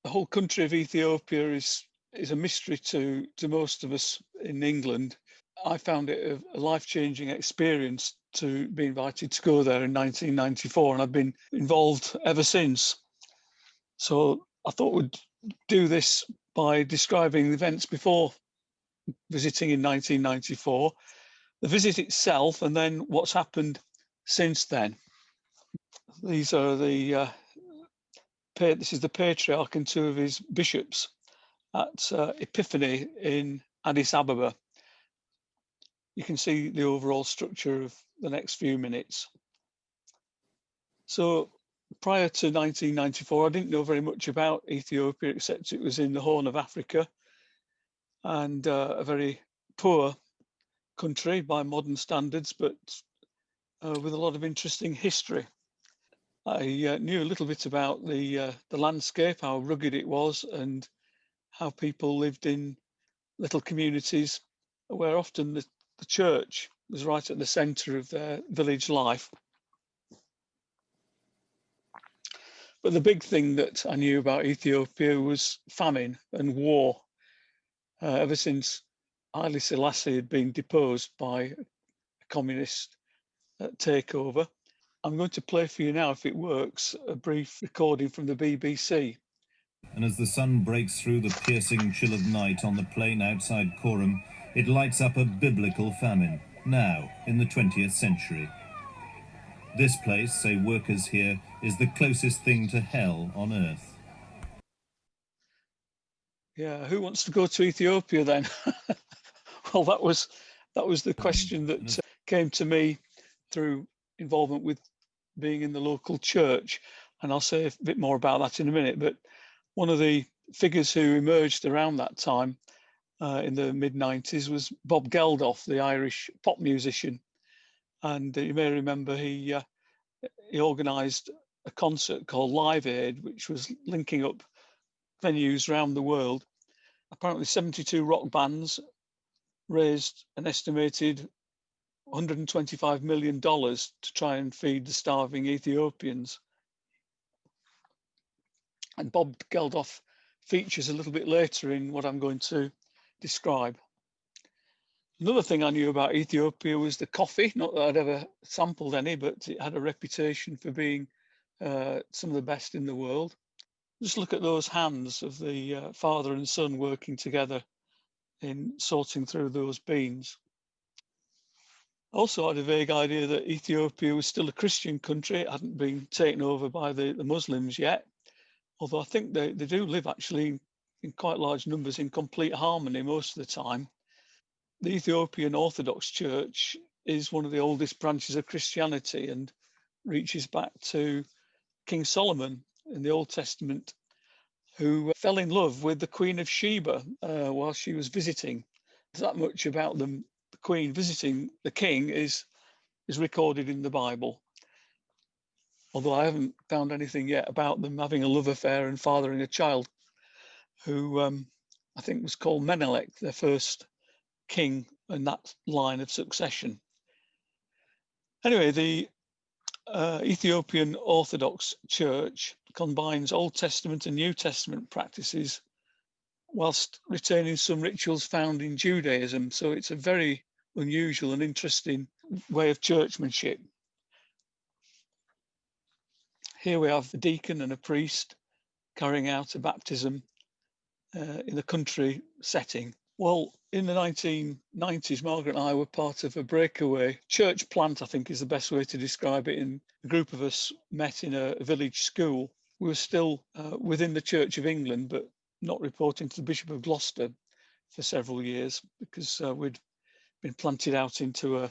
the whole country of Ethiopia is a mystery to most of us in England. I found it a life-changing experience to be invited to go there in 1994, and I've been involved ever since. So I thought we'd do this by describing the events before visiting in 1994, the visit itself, and then what's happened since then. These are this is the patriarch and two of his bishops at Epiphany in Addis Ababa. You can see the overall structure of the next few minutes. So prior to 1994, I didn't know very much about Ethiopia, except it was in the Horn of Africa and a very poor country by modern standards, but with a lot of interesting history. I knew a little bit about the landscape, how rugged it was, and how people lived in little communities where often the church was right at the centre of their village life. But the big thing that I knew about Ethiopia was famine and war. Ever since Haile Selassie had been deposed by a communist takeover. I'm going to play for you now, if it works, a brief recording from the BBC. And as the sun breaks through the piercing chill of night on the plain outside Coram, it lights up a biblical famine, now in the 20th century. This place, say workers here, is the closest thing to hell on earth. Yeah, who wants to go to Ethiopia then? Well, that was the question that came to me through involvement with being in the local church, and I'll say a bit more about that in a minute. But one of the figures who emerged around that time in the mid-90s was Bob Geldof, the Irish pop musician, and you may remember he organised a concert called Live Aid, which was linking up venues around the world. Apparently 72 rock bands raised an estimated $125 million to try and feed the starving Ethiopians. And Bob Geldof features a little bit later in what I'm going to describe. Another thing I knew about Ethiopia was the coffee. Not that I'd ever sampled any, but it had a reputation for being some of the best in the world. Just look at those hands of the father and son working together in sorting through those beans. Also, I had a vague idea that Ethiopia was still a Christian country. It hadn't been taken over by the Muslims yet, although I think they do live actually in quite large numbers in complete harmony most of the time. The Ethiopian Orthodox Church is one of the oldest branches of Christianity and reaches back to King Solomon in the Old Testament, who fell in love with the Queen of Sheba while she was visiting. That much about them. The Queen visiting the king is recorded in the Bible, although I haven't found anything yet about them having a love affair and fathering a child, who I think was called Menelik, their first king in that line of succession. Anyway, the Ethiopian Orthodox Church combines Old Testament and New Testament practices whilst retaining some rituals found in Judaism. So it's a very unusual and interesting way of churchmanship. Here we have a deacon and a priest carrying out a baptism in a country setting. Well, in the 1990s, Margaret and I were part of a breakaway church plant, I think is the best way to describe it. And a group of us met in a village school. We were still within the Church of England, but not reporting to the Bishop of Gloucester for several years because we'd been planted out into a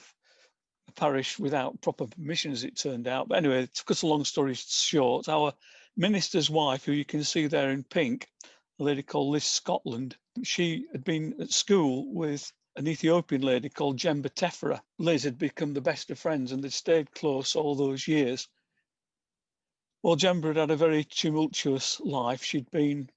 parish without proper permission, as it turned out. But anyway, to cut a long story short, our minister's wife, who you can see there in pink, a lady called Liz Scotland, she had been at school with an Ethiopian lady called Jember Teferra. Liz had become the best of friends and they'd stayed close all those years. Well, Jember had had a very tumultuous life. She'd been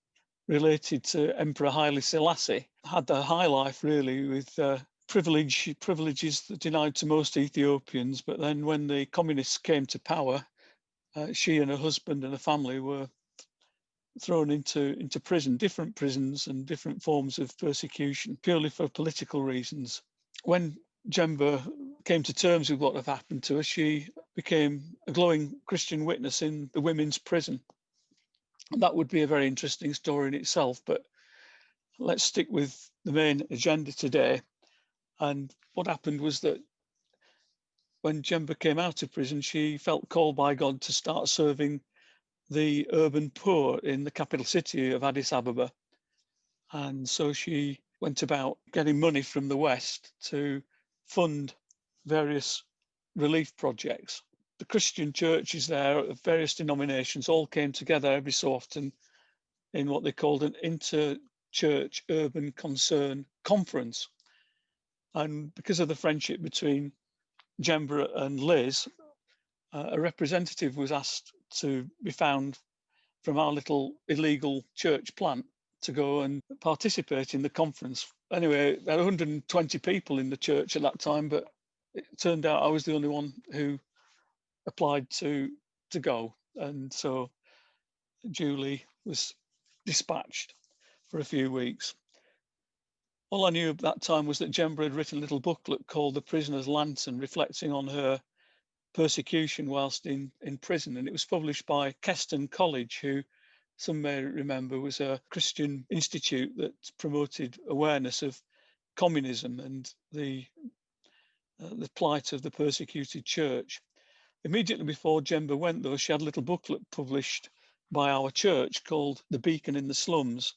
related to Emperor Haile Selassie, had a high life really with privileges that denied to most Ethiopians. But then when the communists came to power, she and her husband and her family were thrown into prison, different prisons and different forms of persecution, purely for political reasons. When Jember came to terms with what had happened to her, she became a glowing Christian witness in the women's prison. And that would be a very interesting story in itself, but let's stick with the main agenda today. And what happened was that when Jember came out of prison, she felt called by God to start serving the urban poor in the capital city of Addis Ababa. And so she went about getting money from the West to fund various relief projects. The Christian churches there of various denominations all came together every so often in what they called an inter-church urban concern conference. And because of the friendship between Jember and Liz, a representative was asked to be found from our little illegal church plant to go and participate in the conference. Anyway, there were 120 people in the church at that time, but it turned out I was the only one who applied to go. And so Julie was dispatched for a few weeks. All I knew at that time was that Jember had written a little booklet called The Prisoner's Lantern, reflecting on her persecution whilst in prison. And it was published by Keston College, who some may remember was a Christian institute that promoted awareness of communism and the plight of the persecuted church. Immediately before Jember went, though, she had a little booklet published by our church called The Beacon in the Slums.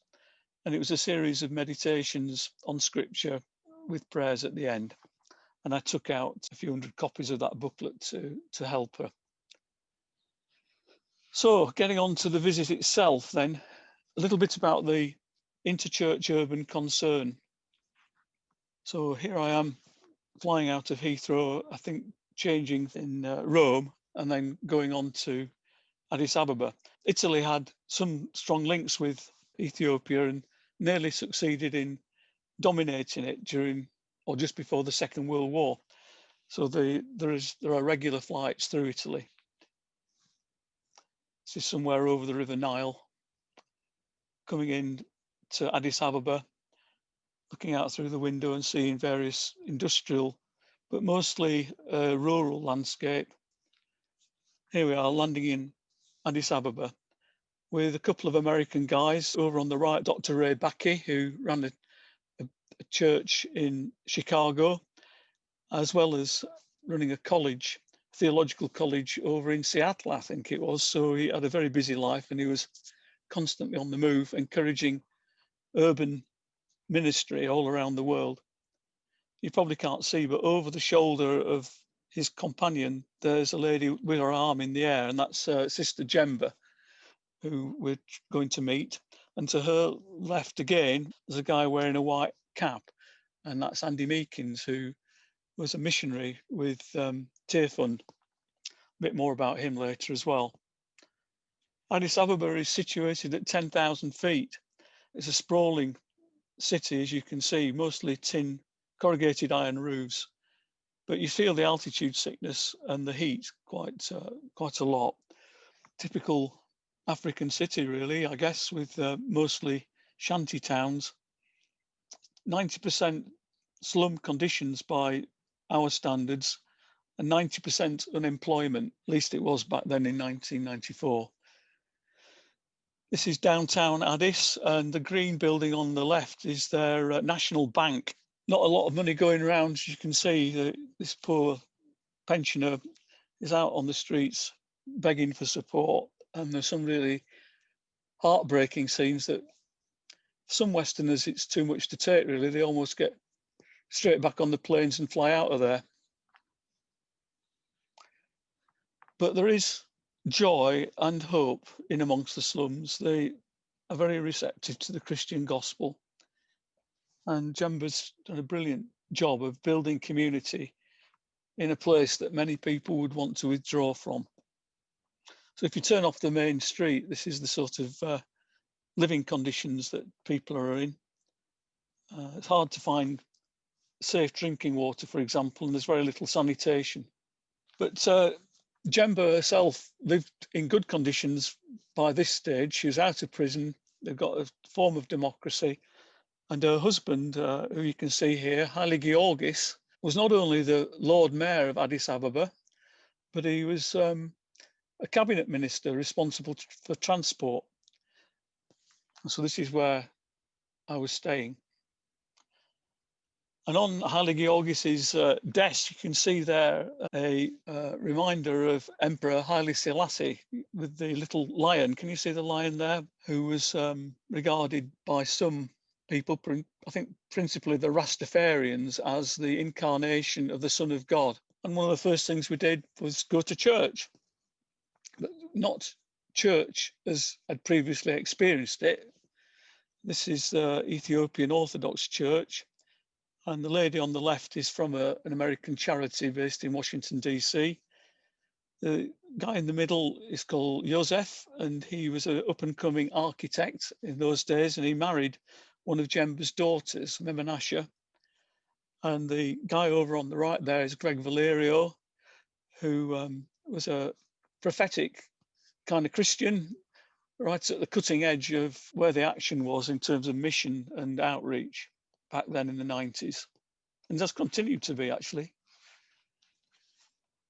And it was a series of meditations on scripture with prayers at the end. And I took out a few hundred copies of that booklet to help her. So getting on to the visit itself then, a little bit about the interchurch urban concern. So here I am flying out of Heathrow, I think changing in Rome and then going on to Addis Ababa. Italy had some strong links with Ethiopia and nearly succeeded in dominating it during or just before the Second World War. So there are regular flights through Italy. This is somewhere over the River Nile, coming in to Addis Ababa, looking out through the window and seeing various industrial, but mostly rural landscape. Here we are landing in Addis Ababa with a couple of American guys. Over on the right, Dr. Ray Baki, who ran a church in Chicago, as well as running a college, theological college over in Seattle, I think it was. So he had a very busy life and he was constantly on the move, encouraging urban ministry all around the world. You probably can't see, but over the shoulder of his companion, there's a lady with her arm in the air, and that's Sister Jember, who we're going to meet. And to her left again, there's a guy wearing a white cap, and that's Andy Meekins, who was a missionary with Teferra. A bit more about him later as well. Addis Ababa is situated at 10,000 feet. It's a sprawling city, as you can see, mostly tin corrugated iron roofs, but you feel the altitude sickness and the heat quite a lot. Typical African city, really, I guess, with mostly shanty towns. 90% slum conditions by our standards, and 90% unemployment, at least it was back then in 1994. This is downtown Addis, and the green building on the left is their national bank. Not a lot of money going around, as you can see. This poor pensioner is out on the streets begging for support, and there's some really heartbreaking scenes that some Westerners, it's too much to take, really. They almost get straight back on the planes and fly out of there. But there is joy and hope in amongst the slums. They are very receptive to the Christian gospel. And Jember's done a brilliant job of building community in a place that many people would want to withdraw from. So if you turn off the main street, this is the sort of living conditions that people are in. It's hard to find safe drinking water, for example, and there's very little sanitation. But Jember herself lived in good conditions by this stage. She was out of prison. They've got a form of democracy. And her husband, who you can see here, Haile Georgis, was not only the Lord Mayor of Addis Ababa, but he was a cabinet minister responsible for transport. And so this is where I was staying. And on Haile Georgis's desk, you can see there a reminder of Emperor Haile Selassie with the little lion. Can you see the lion there? Who was regarded by some people, I think principally the Rastafarians, as the incarnation of the Son of God. And one of the first things we did was go to church, but not church as I'd previously experienced it. This is the Ethiopian Orthodox Church. And the lady on the left is from an American charity based in Washington, D.C. The guy in the middle is called Joseph, and he was an up-and-coming architect in those days, and he married one of Jember's daughters, Memenasha. And the guy over on the right there is Greg Valerio, who was a prophetic kind of Christian, right at the cutting edge of where the action was in terms of mission and outreach back then in the 90s. And that's continued to be, actually.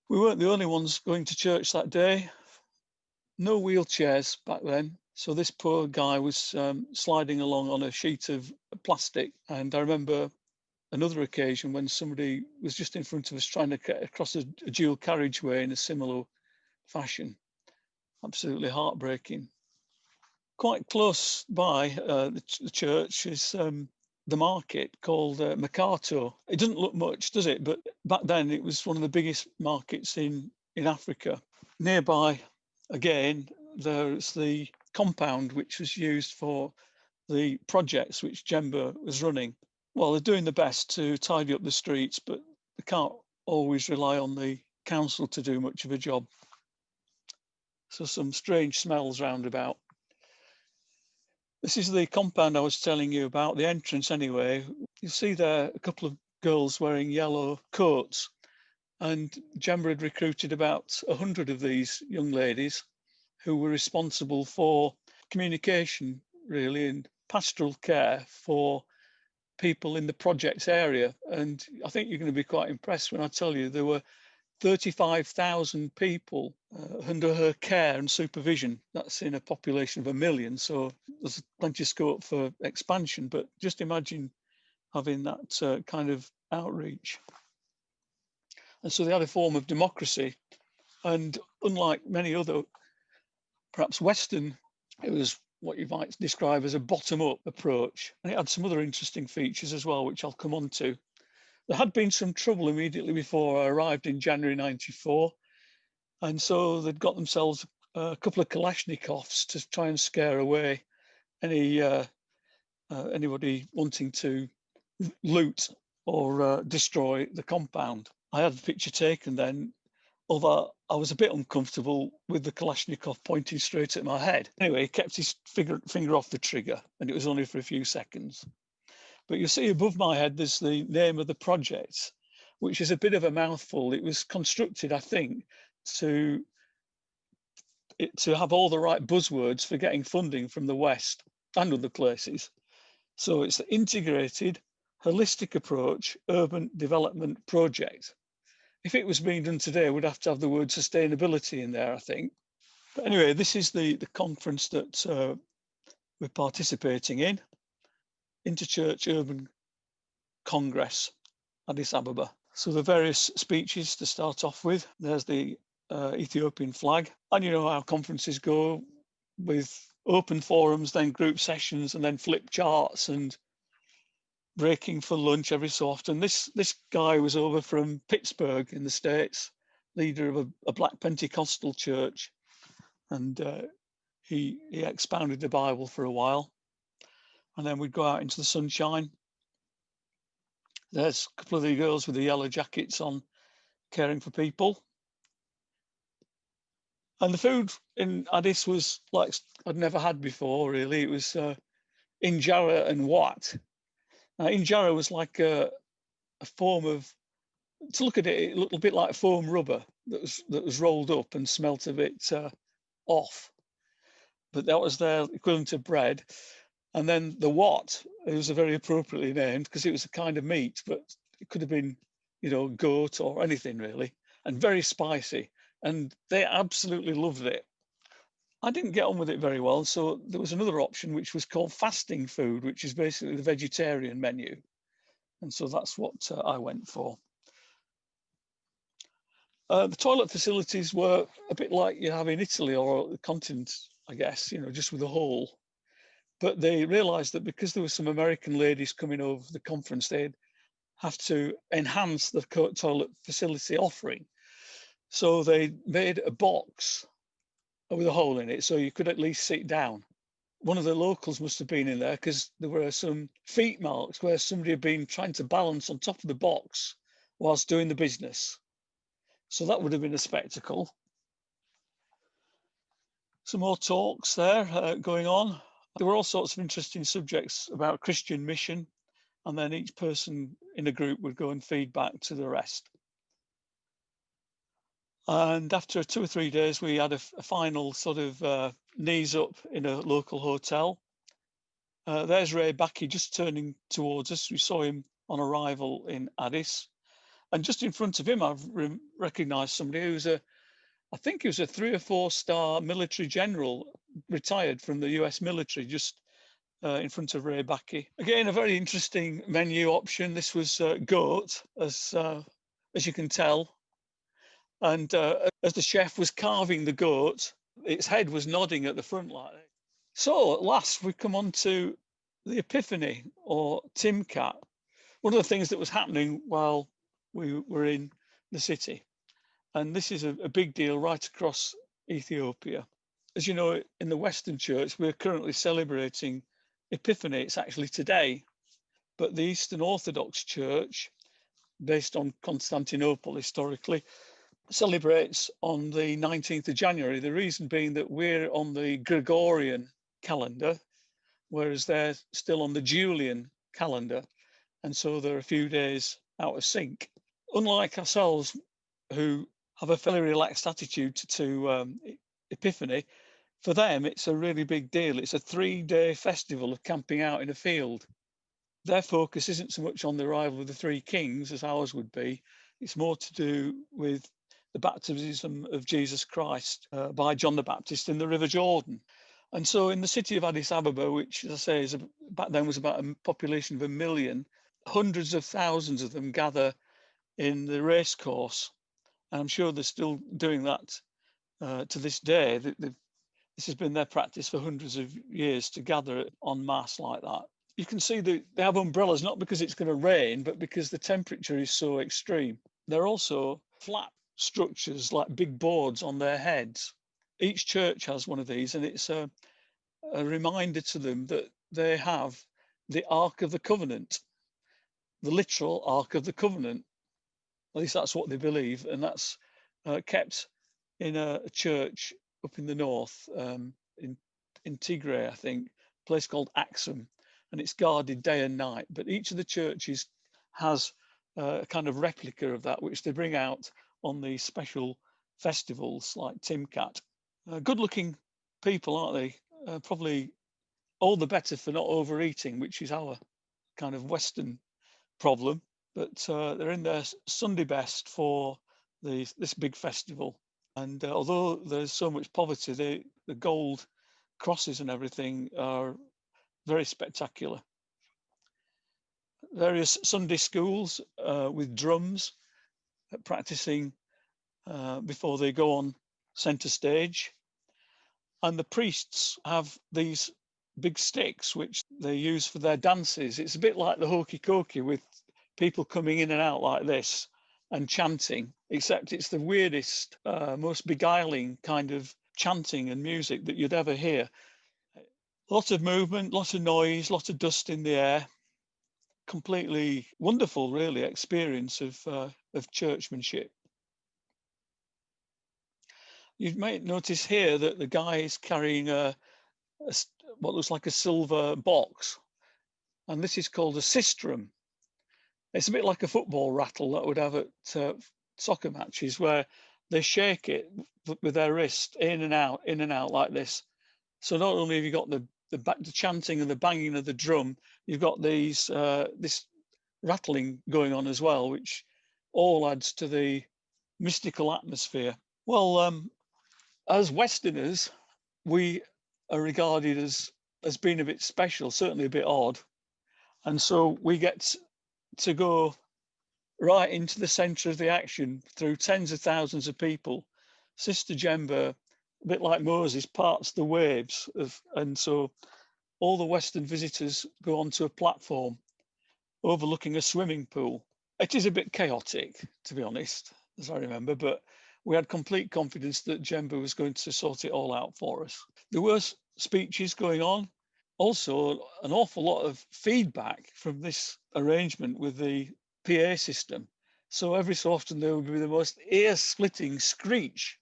We weren't the only ones going to church that day. No wheelchairs back then. So this poor guy was sliding along on a sheet of plastic. And I remember another occasion when somebody was just in front of us trying to get across a dual carriageway in a similar fashion. Absolutely heartbreaking. Quite close by the church is the market called Mercato. It doesn't look much, does it? But back then it was one of the biggest markets in Africa. Nearby, again, there's the compound which was used for the projects which Jember was running. Well, they're doing the best to tidy up the streets, but they can't always rely on the council to do much of a job. So some strange smells round about. This is the compound I was telling you about, the entrance anyway. You see there a couple of girls wearing yellow coats, and Jember had recruited about 100 of these young ladies who were responsible for communication, really, and pastoral care for people in the projects area. And I think you're going to be quite impressed when I tell you there were 35,000 people under her care and supervision. That's in a population of 1 million, so there's plenty of scope for expansion, but just imagine having that kind of outreach. And so they had a form of democracy, and unlike many other, perhaps Western, it was what you might describe as a bottom-up approach, and it had some other interesting features as well, which I'll come on to. There had been some trouble immediately before I arrived in January 94. And so they'd got themselves a couple of Kalashnikovs to try and scare away anybody wanting to loot or destroy the compound. I had the picture taken then, although I was a bit uncomfortable with the Kalashnikov pointing straight at my head. Anyway, he kept his finger off the trigger, and it was only for a few seconds. But you see above my head, there's the name of the project, which is a bit of a mouthful. It was constructed, I think, to have all the right buzzwords for getting funding from the West and other places. So it's the Integrated Holistic Approach Urban Development Project. If it was being done today, we'd have to have the word sustainability in there, I think. But anyway, this is the conference that we're participating in. Interchurch Urban Congress, Addis Ababa. So the various speeches to start off with. There's the Ethiopian flag. And you know how conferences go, with open forums, then group sessions, and then flip charts and breaking for lunch every so often. This guy was over from Pittsburgh in the States, leader of a Black Pentecostal church. And he expounded the Bible for a while. And then we'd go out into the sunshine. There's a couple of the girls with the yellow jackets on, caring for people. And the food in Addis was like I'd never had before, really. It was injera and wat. Injera was like a form of to look at it, it looked a bit like foam rubber that was rolled up and smelt a bit off. But that was their equivalent of bread. And then the wat, it was a very appropriately named because it was a kind of meat, but it could have been, you know, goat or anything really, and very spicy. And they absolutely loved it. I didn't get on with it very well, so there was another option which was called fasting food, which is basically the vegetarian menu. And so that's what I went for. The toilet facilities were a bit like you have in Italy or the continent, I guess, you know, just with a hole. But they realised that because there were some American ladies coming over the conference, they'd have to enhance the toilet facility offering. So they made a box with a hole in it, so you could at least sit down. One of the locals must have been in there because there were some feet marks where somebody had been trying to balance on top of the box whilst doing the business. So that would have been a spectacle. Some more talks there going on. There were all sorts of interesting subjects about Christian mission, and then each person in a group would go and feed back to the rest. And after 2 or 3 days, we had a final sort of knees up in a local hotel. There's Ray Baki just turning towards us. We saw him on arrival in Addis. And just in front of him, I've recognised somebody who's I think he was a 3 or 4 star military general, retired from the US military, just in front of Ray Baki. Again, a very interesting menu option. This was goat, as you can tell. And as the chef was carving the goat, its head was nodding at the front like that. So at last we come on to the Epiphany, or Timkat, one of the things that was happening while we were in the city. And this is a big deal right across Ethiopia. As you know, in the Western Church, we're currently celebrating Epiphany. It's actually today. But the Eastern Orthodox Church, based on Constantinople historically, celebrates on the 19th of January. The reason being that we're on the Gregorian calendar, whereas they're still on the Julian calendar. And so they're a few days out of sync. Unlike ourselves, who have a fairly relaxed attitude to Epiphany, for them, it's a really big deal. It's a 3-day festival of camping out in a field. Their focus isn't so much on the arrival of the 3 kings as ours would be. It's more to do with the baptism of Jesus Christ by John the Baptist in the River Jordan. And so in the city of Addis Ababa, which, as I say, back then was about a population of 1 million, hundreds of thousands of them gather in the racecourse. And I'm sure they're still doing that to this day. This has been their practice for hundreds of years, to gather en masse like that. You can see that they have umbrellas, not because it's going to rain, but because the temperature is so extreme. They're also flat structures, like big boards on their heads. Each church has one of these, and it's a reminder to them that they have the Ark of the Covenant, the literal Ark of the Covenant. At least that's what they believe, and that's kept in a church up in the north, in Tigray, I think, a place called Axum, and it's guarded day and night. But each of the churches has a kind of replica of that, which they bring out on these special festivals like Timkat. Good-looking people, aren't they? Probably all the better for not overeating, which is our kind of Western problem. But they're in their Sunday best for this big festival. And although there's so much poverty, the gold crosses and everything are very spectacular. Various Sunday schools with drums practicing before they go on centre stage. And the priests have these big sticks which they use for their dances. It's a bit like the hokey cokey, with people coming in and out like this and chanting, except it's the weirdest, most beguiling kind of chanting and music that you'd ever hear. Lots of movement, lots of noise, lots of dust in the air. Completely wonderful, really, experience of churchmanship. You might notice here that the guy is carrying what looks like a silver box, and this is called a sistrum. It's a bit like a football rattle that would have at soccer matches, where they shake it with their wrist in and out like this. So not only have you got the chanting and the banging of the drum, you've got these this rattling going on as well, which all adds to the mystical atmosphere. Well, as Westerners, we are regarded as being a bit special, certainly a bit odd, and so we get to go right into the centre of the action through tens of thousands of people. Sister Jember, a bit like Moses, parts the waves and so all the Western visitors go onto a platform overlooking a swimming pool. It is a bit chaotic, to be honest, as I remember, but we had complete confidence that Jember was going to sort it all out for us. There were speeches going on, also an awful lot of feedback from this arrangement with the PA system. So every so often there would be the most ear-splitting screech,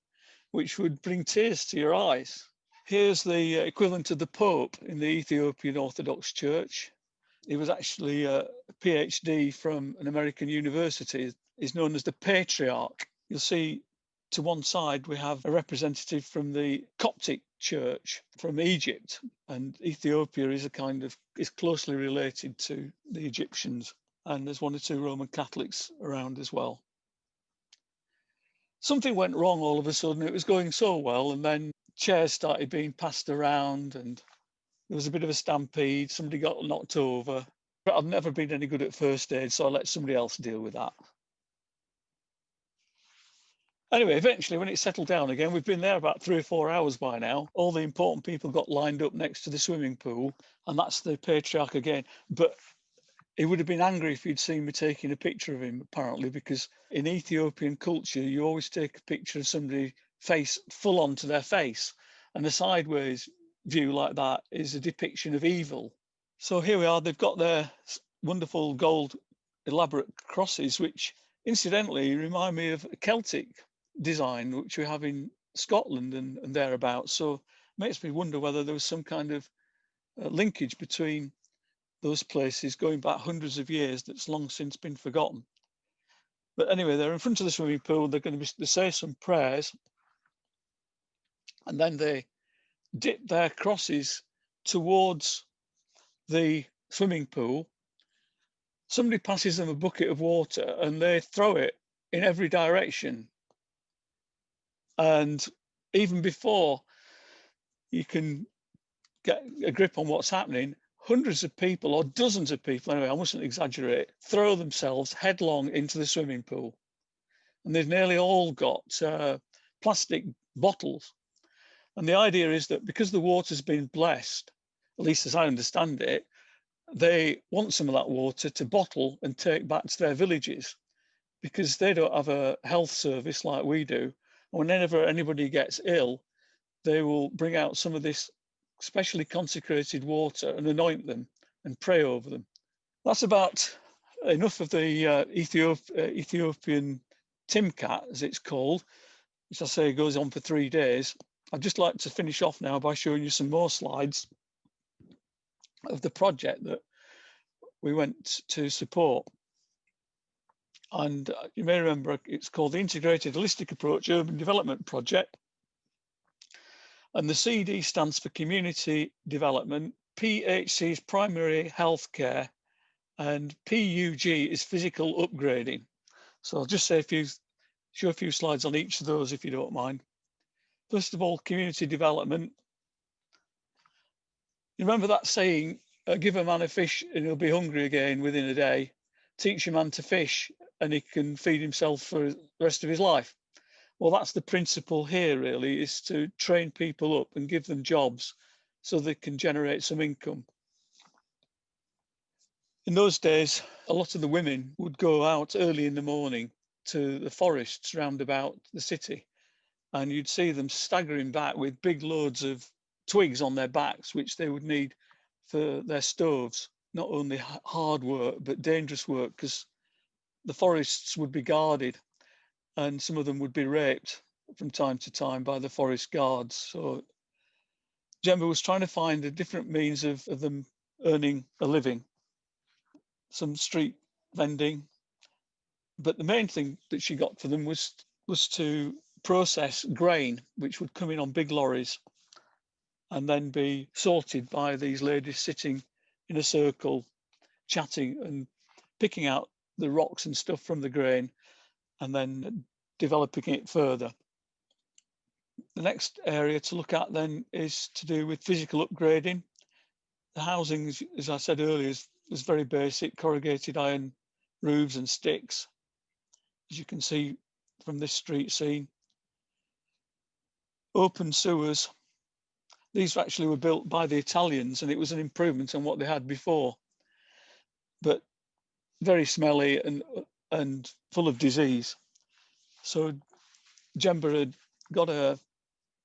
which would bring tears to your eyes. Here's the equivalent of the Pope in the Ethiopian Orthodox Church. He was actually a PhD from an American university. He's known as the Patriarch. You'll see to one side we have a representative from the Coptic Church from Egypt, and Ethiopia is closely related to the Egyptians, and there's one or two Roman Catholics around as well. Something went wrong all of a sudden. It was going so well, and then chairs started being passed around and there was a bit of a stampede. Somebody got knocked over. I've never been any good at first aid, so I let somebody else deal with that. Anyway, eventually, when it settled down again, we've been there about 3 or 4 hours by now. All the important people got lined up next to the swimming pool, and that's the Patriarch again. But he would have been angry if he'd seen me taking a picture of him, apparently, because in Ethiopian culture, you always take a picture of somebody face full on to their face, and a sideways view like that is a depiction of evil. So here we are. They've got their wonderful gold elaborate crosses, which incidentally remind me of a Celtic design, which we have in Scotland and thereabouts. So it makes me wonder whether there was some kind of linkage between those places going back hundreds of years that's long since been forgotten. But anyway, they're in front of the swimming pool. They say some prayers, and then they dip their crosses towards the swimming pool. Somebody passes them a bucket of water and they throw it in every direction. And even before you can get a grip on what's happening, hundreds of people, or dozens of people, anyway, I mustn't exaggerate, throw themselves headlong into the swimming pool. And they've nearly all got plastic bottles. And the idea is that because the water's been blessed, at least as I understand it, they want some of that water to bottle and take back to their villages, because they don't have a health service like we do. And whenever anybody gets ill, they will bring out some of this specially consecrated water and anoint them and pray over them. That's about enough of the Ethiopian Timkat, as it's called, which I say goes on for 3 days. I'd just like to finish off now by showing you some more slides of the project that we went to support. And you may remember it's called the Integrated Holistic Approach Urban Development Project. And the CD stands for Community Development, PHC is Primary Healthcare, and PUG is Physical Upgrading. So I'll just say show a few slides on each of those if you don't mind. First of all, community development. You remember that saying, give a man a fish and he'll be hungry again within a day. Teach a man to fish and he can feed himself for the rest of his life. Well, that's the principle here, really, is to train people up and give them jobs so they can generate some income. In those days, a lot of the women would go out early in the morning to the forests round about the city, and you'd see them staggering back with big loads of twigs on their backs, which they would need for their stoves. Not only hard work, but dangerous work, because the forests would be guarded and some of them would be raped from time to time by the forest guards. So Jember was trying to find a different means of them earning a living. Some street vending. But the main thing that she got for them was to process grain, which would come in on big lorries and then be sorted by these ladies sitting in a circle, chatting and picking out the rocks and stuff from the grain and then developing it further. The next area to look at then is to do with physical upgrading. The housing, as I said earlier, is very basic, corrugated iron roofs and sticks, as you can see from this street scene. Open sewers. These actually were built by the Italians and it was an improvement on what they had before, but very smelly and full of disease. So Jember had got an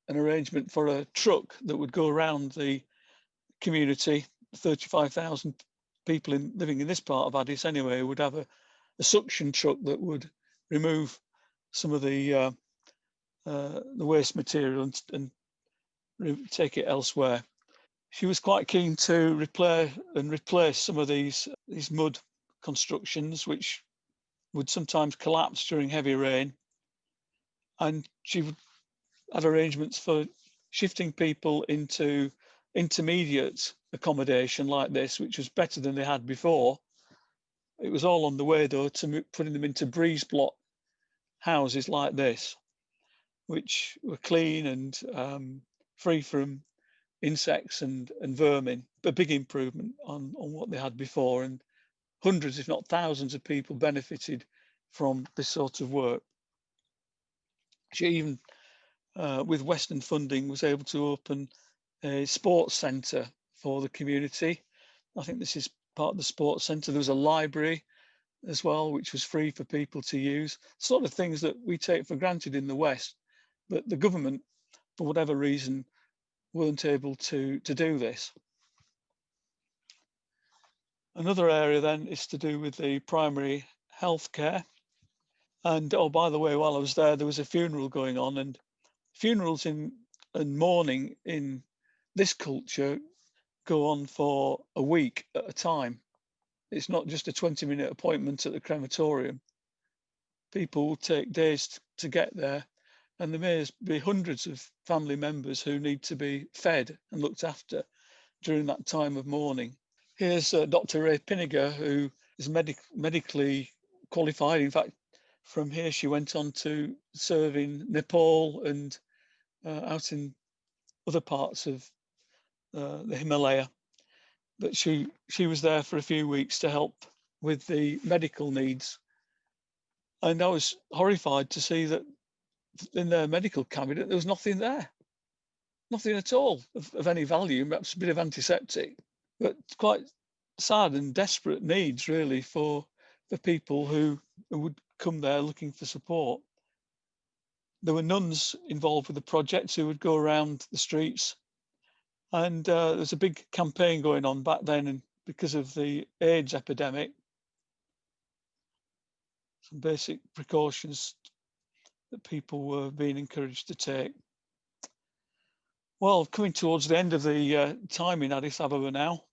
arrangement for a truck that would go around the community. 35,000 people living in this part of Addis anyway would have a suction truck that would remove some of the waste material and take it elsewhere. She was quite keen to replace some of these mud constructions, which would sometimes collapse during heavy rain. And she had arrangements for shifting people into intermediate accommodation like this, which was better than they had before. It was all on the way, though, to putting them into breeze block houses like this, which were clean and free from insects and vermin. A big improvement on what they had before, and hundreds, if not thousands, of people benefited from this sort of work. She even, with Western funding, was able to open a sports centre for the community. I think this is part of the sports centre. There was a library as well, which was free for people to use. Sort of things that we take for granted in the West, but the government, for whatever reason, weren't able to do this. Another area then is to do with the primary health care. And oh, by the way, while I was there was a funeral going on, and funerals and mourning in this culture go on for a week at a time. It's not just a 20-minute appointment at the crematorium. People will take days to get there, and there may be hundreds of family members who need to be fed and looked after during that time of mourning. Here's Dr. Ray Pinniger, who is medically qualified. In fact, from here she went on to serve in Nepal and out in other parts of the Himalaya. But she was there for a few weeks to help with the medical needs. And I was horrified to see that in their medical cabinet, there was nothing there. Nothing at all of any value, perhaps a bit of antiseptic, but quite sad and desperate needs really for people who would come there looking for support. There were nuns involved with the project who would go around the streets, and there was a big campaign going on back then, and because of the AIDS epidemic, some basic precautions that people were being encouraged to take. Well, coming towards the end of the time in Addis Ababa now,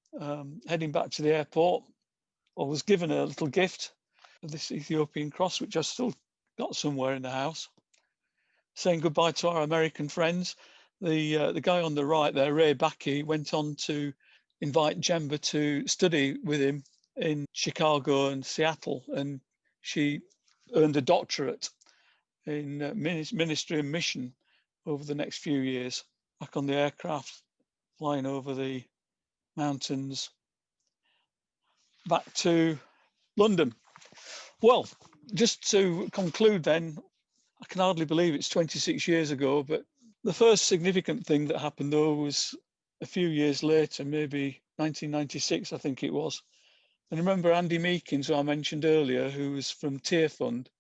heading back to the airport, I was given a little gift of this Ethiopian cross, which I've still got somewhere in the house. Saying goodbye to our American friends. The guy on the right there, Ray Baki, went on to invite Jember to study with him in Chicago and Seattle, and she earned a doctorate in ministry and mission over the next few years, back on the aircraft, flying over the mountains, back to London. Well, just to conclude then, I can hardly believe it's 26 years ago, but the first significant thing that happened though was a few years later, maybe 1996, I think it was. And remember Andy Meekins, who I mentioned earlier, who was from Tear Fund.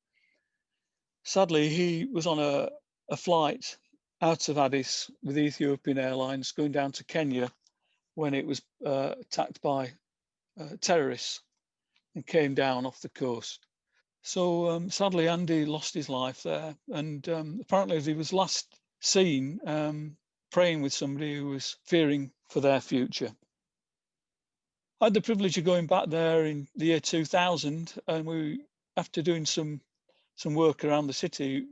Sadly, he was on a flight out of Addis with Ethiopian Airlines going down to Kenya when it was attacked by terrorists and came down off the coast. So sadly, Andy lost his life there. And apparently he was last seen praying with somebody who was fearing for their future. I had the privilege of going back there in the year 2000, and after doing some work around the city,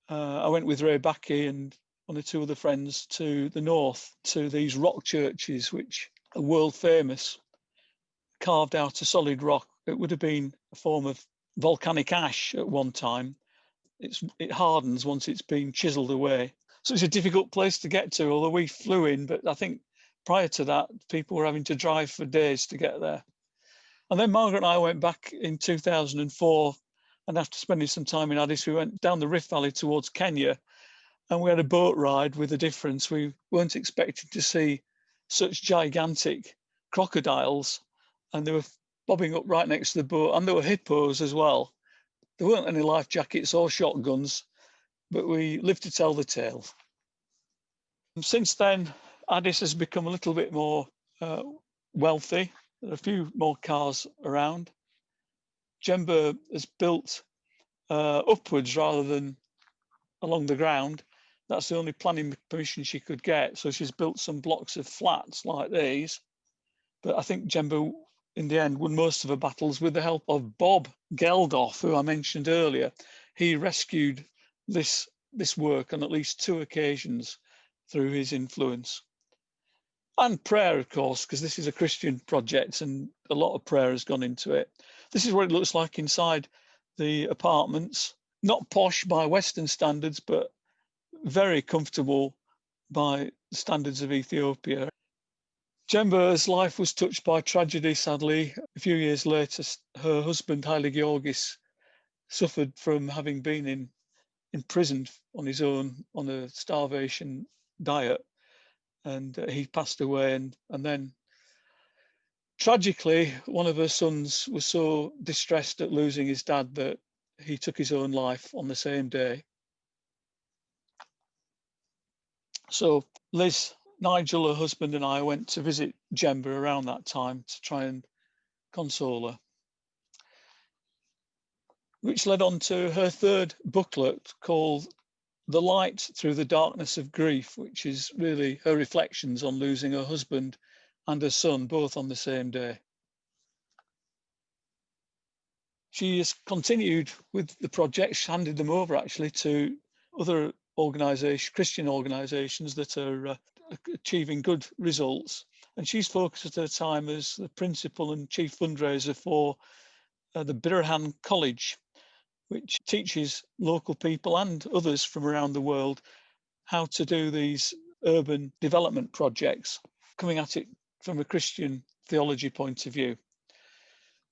I went with Ray Backey and one or two other friends to the north, to these rock churches, which are world famous, carved out of solid rock. It would have been a form of volcanic ash at one time. It hardens once it's been chiseled away. So it's a difficult place to get to, although we flew in, but I think prior to that, people were having to drive for days to get there. And then Margaret and I went back in 2004, and after spending some time in Addis, we went down the Rift Valley towards Kenya, and we had a boat ride with a difference. We weren't expecting to see such gigantic crocodiles, and they were bobbing up right next to the boat, and there were hippos as well. There weren't any life jackets or shotguns, but we lived to tell the tale. Since then, Addis has become a little bit more wealthy. There are a few more cars around. Jember has built upwards rather than along the ground. That's the only planning permission she could get. So she's built some blocks of flats like these. But I think Jember, in the end, won most of her battles with the help of Bob Geldof, who I mentioned earlier. He rescued this work on at least 2 occasions through his influence. And prayer, of course, because this is a Christian project and a lot of prayer has gone into it. This is what it looks like inside the apartments. Not posh by Western standards, but very comfortable by the standards of Ethiopia. Jember's life was touched by tragedy, sadly. A few years later, her husband, Haile Georgis, suffered from having been imprisoned on his own on a starvation diet, and he passed away. And then, tragically, one of her sons was so distressed at losing his dad that he took his own life on the same day. So Liz, Nigel, her husband, and I went to visit Jember around that time to try and console her, which led on to her third booklet called The Light Through the Darkness of Grief, which is really her reflections on losing her husband and her son, both on the same day. She has continued with the projects, handed them over actually to other organisations, Christian organisations that are achieving good results. And she's focused at her time as the principal and chief fundraiser for the Birhan College, which teaches local people and others from around the world how to do these urban development projects, coming at it from a Christian theology point of view.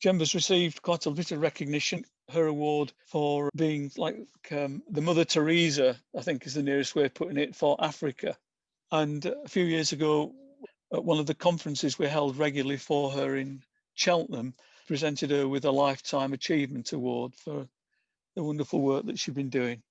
Jember's received quite a bit of recognition. Her award for being like the Mother Teresa, I think is the nearest way of putting it, for Africa. And a few years ago, at one of the conferences we held regularly for her in Cheltenham, presented her with a Lifetime Achievement Award for the wonderful work that she'd been doing.